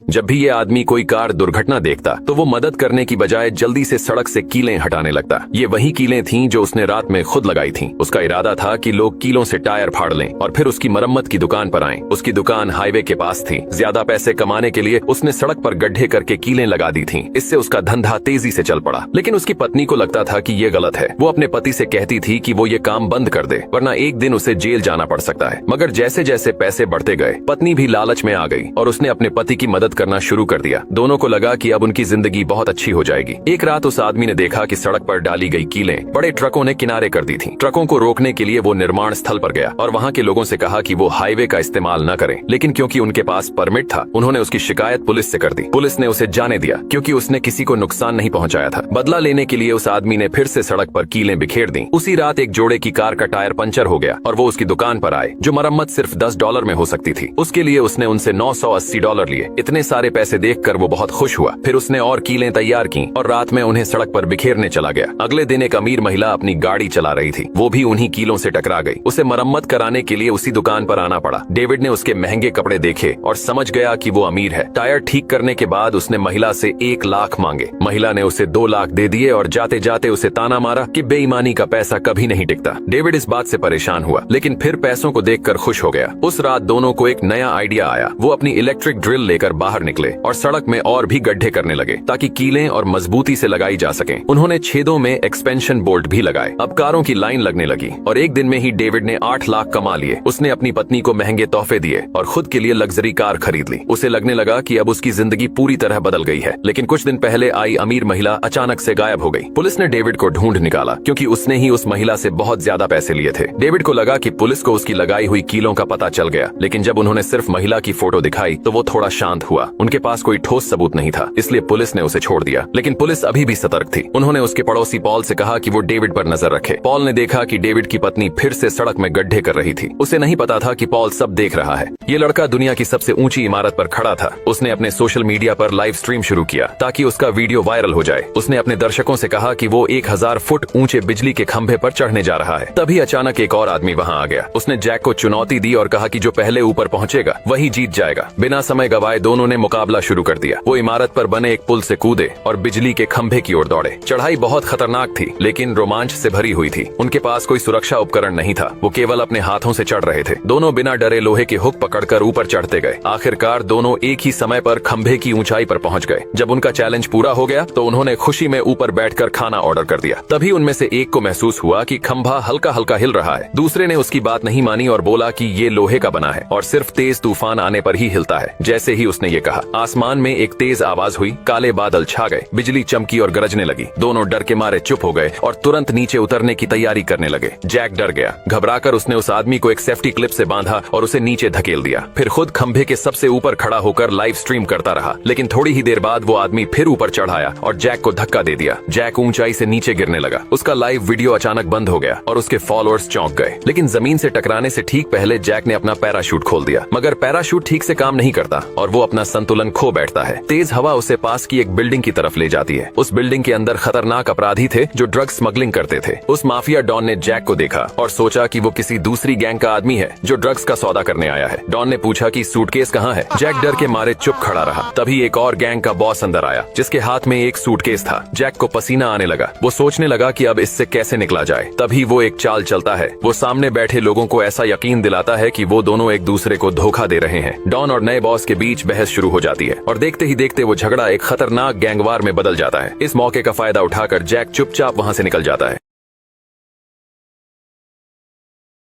जब भी ये आदमी कोई कार दुर्घटना देखता तो वो मदद करने की बजाय जल्दी से सड़क से कीलें हटाने लगता। ये वही कीलें थीं जो उसने रात में खुद लगाई थीं। उसका इरादा था कि लोग कीलों से टायर फाड़ लें और फिर उसकी मरम्मत की दुकान पर आएं। उसकी दुकान हाईवे के पास थी। ज्यादा पैसे कमाने के लिए उसने सड़क पर गड्ढे करके कीलें लगा दी थीं। इससे उसका धंधा तेजी से चल पड़ा। लेकिन उसकी पत्नी को लगता था कि ये गलत है। वो अपने पति से कहती थी कि वो ये काम बंद कर दे, वरना एक दिन उसे जेल जाना पड़ सकता है। मगर जैसे जैसे पैसे बढ़ते गए, पत्नी भी लालच में आ गई और उसने अपने पति की मदद करना शुरू कर दिया। दोनों को लगा कि अब उनकी जिंदगी बहुत अच्छी हो जाएगी। एक रात उस आदमी ने देखा कि सड़क पर डाली गई कीलें बड़े ट्रकों ने किनारे कर दी थीं। ट्रकों को रोकने के लिए वो निर्माण स्थल पर गया और वहाँ के लोगों से कहा कि वो हाईवे का इस्तेमाल न करें। लेकिन क्योंकि उनके पास परमिट था, उन्होंने उसकी शिकायत पुलिस से कर दी। पुलिस ने उसे जाने दिया क्योंकि उसने किसी को नुकसान नहीं पहुंचाया था। बदला लेने के लिए उस आदमी ने फिर से सड़क पर कीलें बिखेर दी। उसी रात एक जोड़े की कार का टायर पंचर हो गया और वो उसकी दुकान पर आए, जो मरम्मत सिर्फ $10 में हो सकती थी। उसके लिए उसने उनसे $980 लिए। इतने सारे पैसे देखकर वो बहुत खुश हुआ। फिर उसने और कीलें तैयार की और रात में उन्हें सड़क पर बिखेरने चला गया। अगले दिन एक अमीर महिला अपनी गाड़ी चला रही थी। वो भी उन्हीं कीलों से टकरा गई। उसे मरम्मत कराने के लिए उसी दुकान पर आना पड़ा। डेविड ने उसके महंगे कपड़े देखे और समझ गया कि वो अमीर है। टायर ठीक करने के बाद उसने महिला से 1 लाख मांगे। महिला ने उसे 2 लाख दे दिए और जाते जाते उसे ताना मारा कि बेईमानी का पैसा कभी नहीं टिकता। डेविड इस बात से परेशान हुआ, लेकिन फिर पैसों को देखकर खुश हो गया। उस रात दोनों को एक नया आइडिया आया। वो अपनी इलेक्ट्रिक ड्रिल लेकर बाहर निकले और सड़क में और भी गड्ढे करने लगे ताकि कीलें और मजबूती से लगाई जा सकें। उन्होंने छेदों में एक्सपेंशन बोल्ट भी लगाए। अब कारों की लाइन लगने लगी और एक दिन में ही डेविड ने 8 लाख कमा लिए। उसने अपनी पत्नी को महंगे तोहफे दिए और खुद के लिए लग्जरी कार खरीद ली। उसे लगने लगा कि अब उसकी जिंदगी पूरी तरह बदल गई है। लेकिन कुछ दिन पहले आई अमीर महिला अचानक से गायब हो गई। पुलिस ने डेविड को ढूंढ निकाला क्योंकि उसने ही उस महिला से बहुत ज्यादा पैसे लिए थे। डेविड को लगा कि पुलिस को उसकी लगाई हुई कीलों का पता चल गया, लेकिन जब उन्होंने सिर्फ महिला की फोटो दिखाई तो वो थोड़ा शांत हुआ। उनके पास कोई ठोस सबूत नहीं था, इसलिए पुलिस ने उसे छोड़ दिया। लेकिन पुलिस अभी भी सतर्क थी। उन्होंने उसके पड़ोसी पॉल से कहा कि वो डेविड पर नजर रखे। पॉल ने देखा कि डेविड की पत्नी फिर से सड़क में गड्ढे कर रही थी। उसे नहीं पता था कि पॉल सब देख रहा है। ये लड़का दुनिया की सबसे ऊंची इमारत पर खड़ा था। उसने अपने सोशल मीडिया पर लाइव स्ट्रीम शुरू किया ताकि उसका वीडियो वायरल हो जाए। उसने अपने दर्शकों से कहा कि वो 1000 फुट ऊंचे बिजली के खंभे पर चढ़ने जा रहा है। तभी अचानक एक और आदमी वहां आ गया। उसने जैक को चुनौती दी और कहा कि जो पहले ऊपर पहुंचेगा वही जीत जाएगा। बिना समय गवाए दोनों ने मुकाबला शुरू कर दिया। वो इमारत पर बने एक पुल से कूदे और बिजली के खंभे की ओर दौड़े। चढ़ाई बहुत खतरनाक थी, लेकिन रोमांच से भरी हुई थी। उनके पास कोई सुरक्षा उपकरण नहीं था। वो केवल अपने हाथों से चढ़ रहे थे। दोनों बिना डरे लोहे के हुक पकड़कर ऊपर चढ़ते गए। आखिरकार दोनों एक ही समय पर खंभे की ऊंचाई पर पहुंच गए। जब उनका चैलेंज पूरा हो गया तो उन्होंने खुशी में ऊपर बैठकर खाना ऑर्डर कर दिया। तभी उनमें से एक को महसूस हुआ कि खंभा हल्का हल्का हिल रहा है। दूसरे ने उसकी बात नहीं मानी और बोला कि ये लोहे का बना है और सिर्फ तेज तूफान आने पर ही हिलता है। जैसे ही उसने ये कहा, आसमान में एक तेज आवाज हुई, काले बादल छा गए, बिजली चमकी और गरजने लगी। दोनों डर के मारे चुप हो गए और तुरंत नीचे उतरने की तैयारी करने लगे। जैक डर गया। घबराकर उसने उस आदमी को एक सेफ्टी क्लिप से बांधा और उसे नीचे धकेल दिया। फिर खुद खंभे के सबसे ऊपर खड़ा होकर लाइव स्ट्रीम करता रहा। लेकिन थोड़ी ही देर बाद वो आदमी फिर ऊपर चढ़ आया और जैक को धक्का दे दिया। जैक ऊंचाई से नीचे गिरने लगा। उसका लाइव वीडियो अचानक बंद हो गया और उसके फॉलोअर्स चौंक गए। लेकिन जमीन से टकराने से ठीक पहले जैक ने अपना पैराशूट खोल दिया। मगर पैराशूट ठीक से काम नहीं करता और वो अपना संतुलन खो बैठता है। तेज हवा उसे पास की एक बिल्डिंग की तरफ ले जाती है। उस बिल्डिंग के अंदर खतरनाक अपराधी थे जो ड्रग स्मगलिंग करते थे। उस माफिया डॉन ने जैक को देखा और सोचा कि वो किसी दूसरी गैंग का आदमी है जो ड्रग्स का सौदा करने आया है। डॉन ने पूछा कि सूटकेस कहाँ है। जैक डर के मारे चुप खड़ा रहा। तभी एक और गैंग का बॉस अंदर आया जिसके हाथ में एक सूटकेस था। जैक को पसीना आने लगा। वो सोचने लगा कि अब इससे कैसे निकला जाए। तभी वो एक चाल चलता है। वो सामने बैठे लोगों को ऐसा यकीन दिलाता है कि वो दोनों एक दूसरे को धोखा दे रहे हैं। डॉन और नए बॉस के बीच बहस शुरू हो जाती है और देखते ही देखते वो झगड़ा एक खतरनाक गैंगवार में बदल जाता है। इस मौके का फायदा उठाकर जैक चुपचाप वहां से निकल जाता है।